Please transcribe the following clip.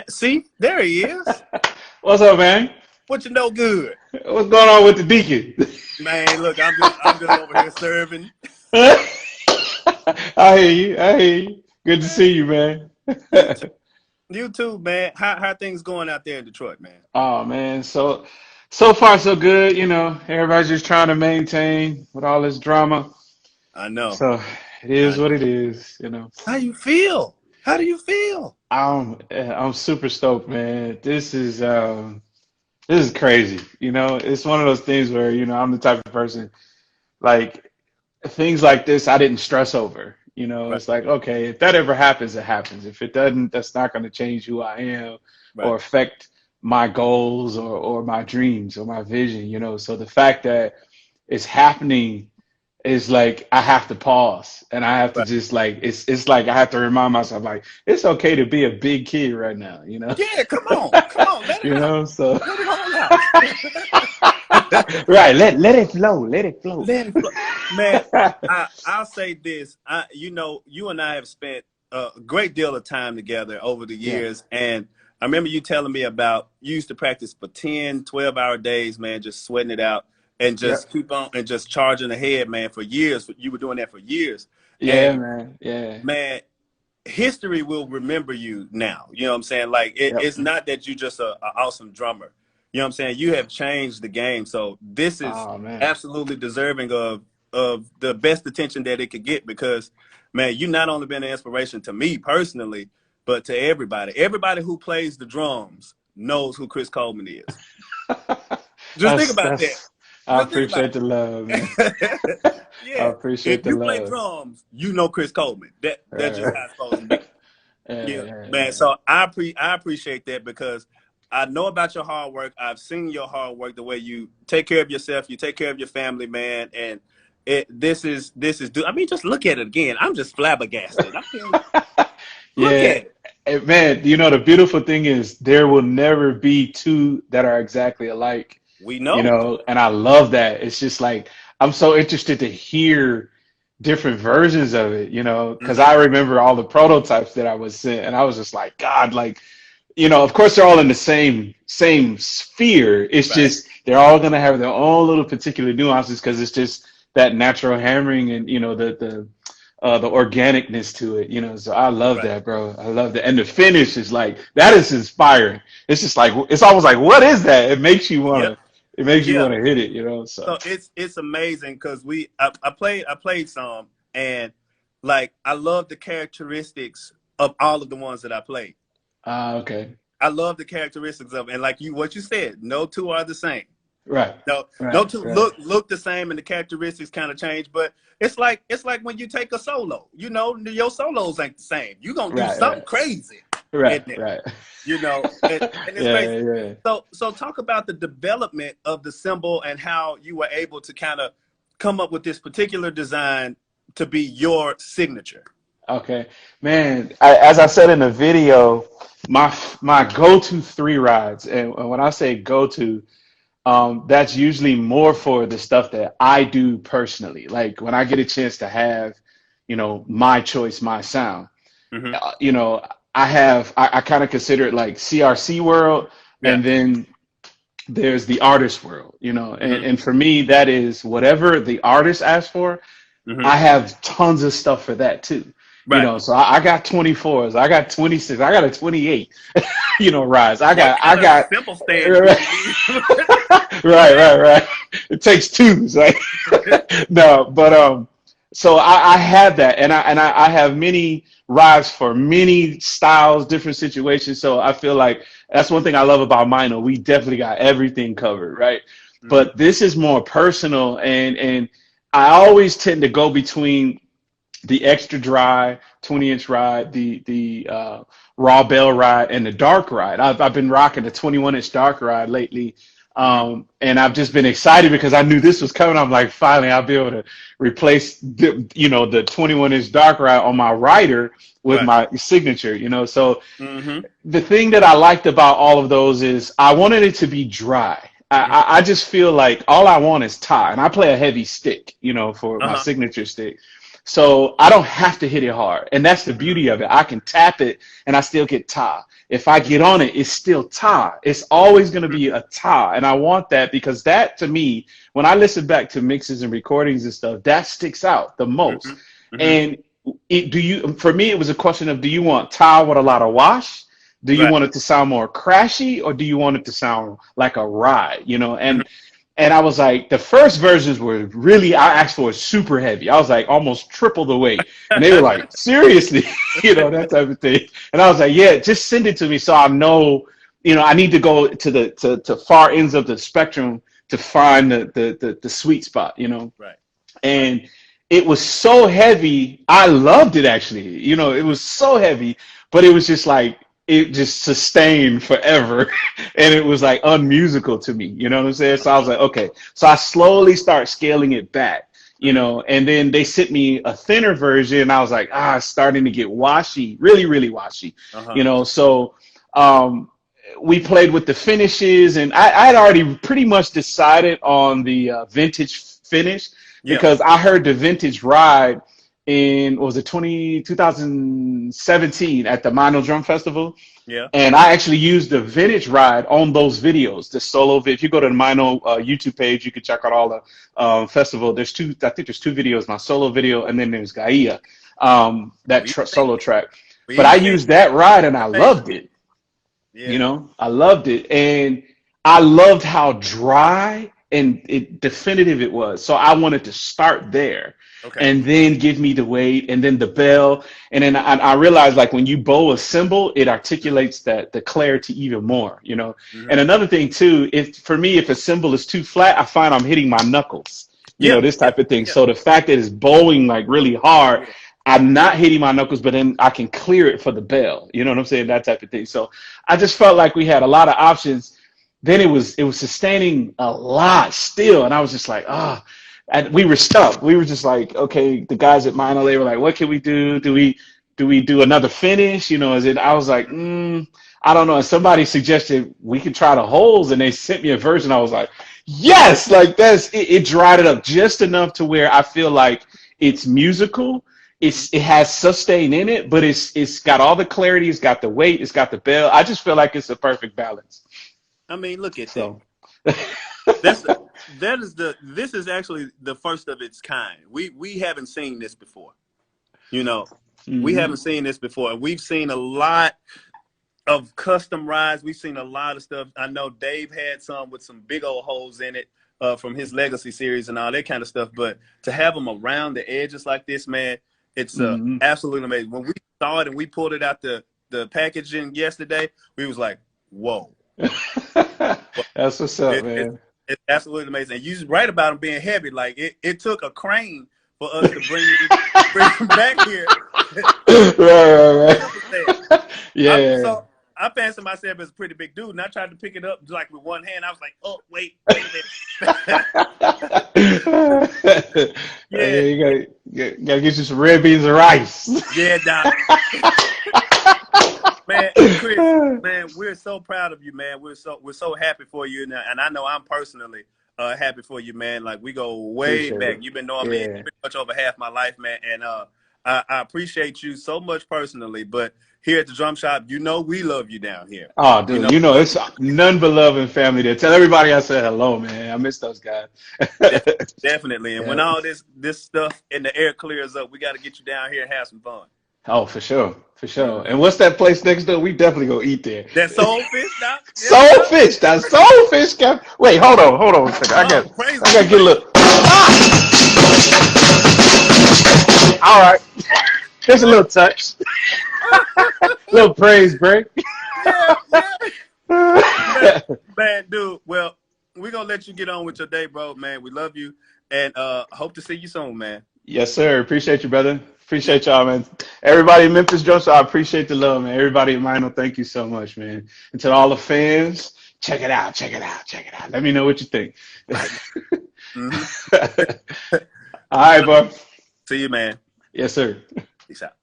See, there he is. What's up, man? What you know good? What's going on with the deacon? Man, look, I'm just over here serving. I hear you. I hear you. Good to see you, man. You too, you too, man. How things going out there in Detroit, man? Oh man, so far so good. Everybody's just trying to maintain with all this drama. I know. So it I is what it know. is. How you feel? How do you feel? I'm super stoked, man. This is crazy. It's one of those things where I'm the type of person like things like this I didn't stress over. Right, It's like, okay, if that ever happens, it happens. If it doesn't, that's not going to change who I am or right. affect my goals or my dreams or my vision. So the fact that it's happening is like I have to pause and I have to Right. just like it's like I have to remind myself like it's okay to be a big kid right now. Yeah, come on, let it out, So let it all out. right, let it flow, let it flow. Let it flow. Man, I'll say this. You and I have spent a great deal of time together over the Yeah. years. And I remember you telling me about you used to practice for 10, 12-hour days, man, just sweating it out and just Yep. keep on and just charging ahead, man, for years. You were doing that for years. Yeah, And man. Yeah. man, history will remember you now. You know what I'm saying? Like Yep. it's not that you just a awesome drummer. You know what I'm saying? You have changed the game. So this is Oh man. absolutely deserving of the best attention that it could get because man, you not only been an inspiration to me personally, but to everybody. Everybody who plays the drums knows who Chris Coleman is. Just think about that. That's I Just think appreciate about the love, man. it. I Yeah. appreciate If the you play love. drums, you know Chris Coleman. That's just Right. how it's supposed to be. Yeah, Yeah, yeah, man. yeah. So I appreciate that because I know about your hard work. I've seen your hard work, the way you take care of yourself, you take care of your family, man. And I mean, just look at it again. I'm just flabbergasted. I mean, look Yeah, at it. man, the beautiful thing is there will never be two that are exactly alike, We know. and I love that. It's just like I'm so interested to hear different versions of it, because Hmm. I remember all the prototypes that I was sent, and I was just like, God, like, of course they're all in the same sphere. It's Right, just they're all gonna have their own little particular nuances because it's just that natural hammering and the organicness to it. So I love right. that, bro. I love that, and the finish is like that is inspiring. It's just like it's almost like what is that? Yep. It makes you Yeah. want to hit it. So So it's amazing because I played some and like I love the characteristics of all of the ones that I played. okay, I love the characteristics of, and like what you said, no two are the same. right, No right, two right, look the same, and the characteristics kind of change. But it's like when you take a solo. Your solos ain't the same. You gonna do right, something right, crazy in right, there. right. And it's Yeah, crazy. yeah. So talk about the development of the symbol and how you were able to kind of come up with this particular design to be your signature. Okay, man. As I said in the video, my go-to three rides, and when I say go-to, that's usually more for the stuff that I do personally. Like when I get a chance to have, my choice, my sound. Hmm. Uh, you know, I kind of consider it like CRC world, Yeah. and then there's the artist world. And, Hmm. and for me, that is whatever the artist asks for. Hmm. I have tons of stuff for that too. Right. So I got 24s, I got 26, I got a 28, rides. What I kind of got, simple stand do right, you need? right. It takes twos, right? No, but so I have that, and I have many rides for many styles, different situations. So I feel like that's one thing I love about Meinl. We definitely got everything covered, right? Hmm. But this is more personal, and I always tend to go between the extra dry 20-inch ride, the raw bell ride, and the dark ride. I've been rocking the 21-inch dark ride lately, Hmm. and I've just been excited because I knew this was coming. I'm like, finally, I'll be able to replace the 21-inch dark ride on my rider with Right. my signature. So Hmm. the thing that I liked about all of those is I wanted it to be dry. I just feel like all I want is tie, and I play a heavy stick, for my Uh-huh. signature stick. So I don't have to hit it hard. And that's the beauty of it. I can tap it and I still get ta. If I get on it, it's still ta. It's always going to be a ta. And I want that because that, to me, when I listen back to mixes and recordings and stuff, that sticks out the most. And for me, it was a question of, do you want ta with a lot of wash? Do you want it to sound more crashy, or do you want it to sound like a ride, you know? And I was like, the first versions were really, I asked for super heavy. I was like almost triple the weight. And they were like, seriously, you know, that type of thing. And I was like, yeah, just send it to me so I know, you know, I need to go to to far ends of the spectrum to find the sweet spot, you know? Right. And it was so heavy. I loved it, actually. You know, it was so heavy, but it was just like, it just sustained forever. And it was like unmusical to me, you know what I'm saying? So I was like, okay. So I slowly start scaling it back, you know, and then they sent me a thinner version. And I was like, it's starting to get washy, really, really washy, you know? So we played with the finishes, and I had already pretty much decided on the vintage finish because I heard the vintage ride in, what was it, 2017 at the Meinl Drum Festival. Yeah. And I actually used the vintage ride on those videos, the solo vid. If you go to the Meinl YouTube page, you can check out all the festival. I think there's two videos, my solo video, and then there's Gaia, solo track. But I used that ride and I loved it. Yeah. You know, I loved it. And I loved how dry and definitive it was. So I wanted to start there. And then give me the weight, and then the bell, and then I realized, like, when you bow a cymbal, it articulates the clarity even more, you know. And another thing too, for me, if a cymbal is too flat, I find I'm hitting my knuckles, you know, this type of thing. So the fact that it's bowing like really hard, I'm not hitting my knuckles, but then I can clear it for the bell, you know what I'm saying, that type of thing. So I just felt like we had a lot of options. Then it was sustaining a lot still, and I was just like, and we were stuck. We were just like, okay, the guys at Meinl, they were like, what can we do? Do we do another finish? You know, I was like, I don't know. And somebody suggested we could try the holes, and they sent me a version. I was like, yes, like it dried it up just enough to where I feel like it's musical. It has sustain in it, but it's got all the clarity. It's got the weight. It's got the bell. I just feel like it's a perfect balance. I mean, look at that. This is actually the first of its kind. We haven't seen this before. You know, we haven't seen this before. We've seen a lot of custom rides. We've seen a lot of stuff. I know Dave had some with some big old holes in it from his Legacy series and all that kind of stuff. But to have them around the edges like this, man, it's absolutely amazing. When we saw it and we pulled it out the packaging yesterday, we was like, whoa. That's what's up, man. It's absolutely amazing. And you're right about them being heavy. Like it took a crane for us to bring them back here. right. Yeah. I fancy myself as a pretty big dude, and I tried to pick it up like with one hand. I was like, oh, wait a minute. Yeah, you gotta get you some red beans and rice. Yeah, Doc. Man, Chris, man, we're so proud of you, man. We're so happy for you, and I know I'm personally happy for you, man. Like, we go way back. You've been knowing me pretty much over half my life, man, and I appreciate you so much personally. But here at the Drum Shop, you know we love you down here. Oh, dude, you know it's none but love and family there. Tell everybody I said hello, man. I miss those guys. Definitely, and when all this stuff in the air clears up, we got to get you down here and have some fun. Oh, for sure. And what's that place next door? We definitely go eat there. That Soulfish, Doc? Soulfish. That Soulfish, Cap. Wait, hold on a second. I got to get a little. All right. Just a little touch. Little praise break. Man, dude. Well, we're going to let you get on with your day, bro, man. We love you, and hope to see you soon, man. Yes, sir. Appreciate you, brother. Appreciate y'all, man. Everybody in Memphis Drum Shop, I appreciate the love, man. Everybody in Meinl, thank you so much, man. And to all the fans, check it out. Let me know what you think. All right, bro. See you, man. Yes, sir. Peace out.